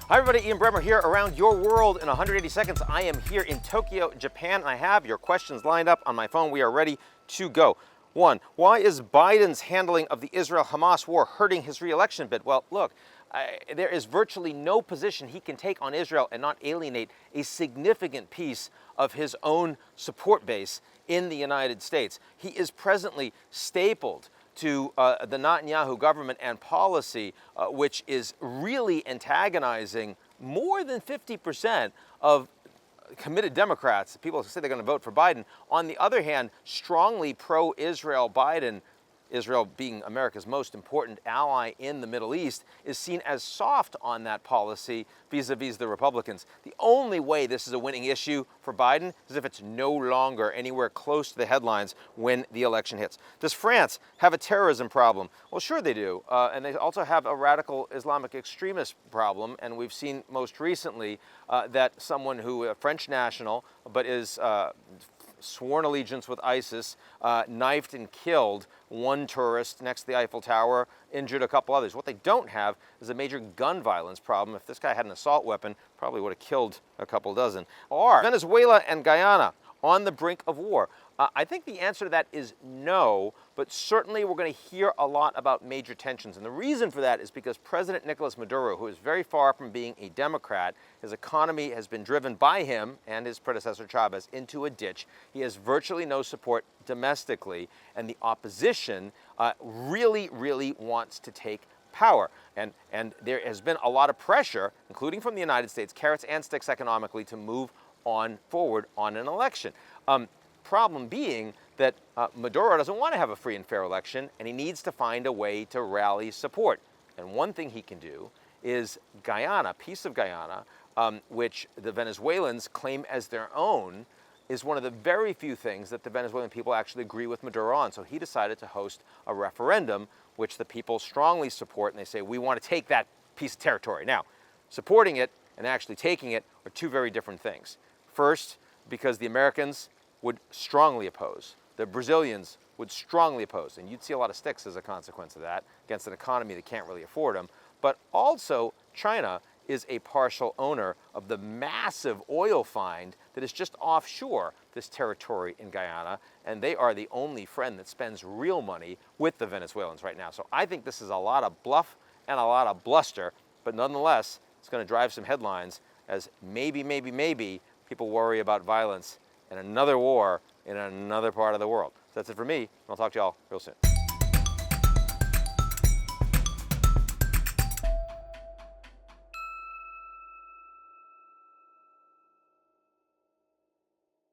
Hi everybody, Ian Bremmer here around your world in 180 seconds. I am here in Tokyo, Japan, and I have your questions lined up on my phone. We are ready to go. One, why is Biden's handling of the Israel-Hamas war hurting his re-election bid? Well, look, there is virtually no position he can take on Israel and not alienate a significant piece of his own support base in the United States. He is presently stapled to the Netanyahu government and policy, which is really antagonizing more than 50% of committed Democrats, people who say they're going to vote for Biden. On the other hand, strongly pro-Israel Biden, Israel being America's most important ally in the Middle East, is seen as soft on that policy vis-a-vis the Republicans. The only way this is a winning issue for Biden is if it's no longer anywhere close to the headlines when the election hits. Does France have a terrorism problem? Well, sure they do. And they also have a radical Islamic extremist problem. And we've seen most recently that someone who, a French national, but is sworn allegiance with ISIS, knifed and killed one tourist next to the Eiffel Tower, injured a couple others. What they don't have is a major gun violence problem. If this guy had an assault weapon, probably would have killed a couple dozen. Are Venezuela and Guyana on the brink of war? I think the answer to that is no, but certainly we're going to hear a lot about major tensions. And the reason for that is because President Nicolas Maduro, who is very far from being a Democrat, his economy has been driven by him and his predecessor Chavez into a ditch. He has virtually no support domestically, and the opposition really wants to take power. And there has been a lot of pressure, including from the United States, carrots and sticks economically, to move on forward on an election. Problem being that Maduro doesn't want to have a free and fair election, and he needs to find a way to rally support. And one thing he can do is Guyana, a piece of Guyana, which the Venezuelans claim as their own, is one of the very few things that the Venezuelan people actually agree with Maduro on. So he decided to host a referendum, which the people strongly support, and they say, we want to take that piece of territory. Now, supporting it and actually taking it are two very different things. First, because the Americans would strongly oppose. The Brazilians would strongly oppose, and you'd see a lot of sticks as a consequence of that against an economy that can't really afford them. But also, China is a partial owner of the massive oil find that is just offshore this territory in Guyana, and they are the only friend that spends real money with the Venezuelans right now. So I think this is a lot of bluff and a lot of bluster, but nonetheless, it's going to drive some headlines as maybe people worry about violence and another war in another part of the world. So that's it for me. I'll talk to y'all real soon.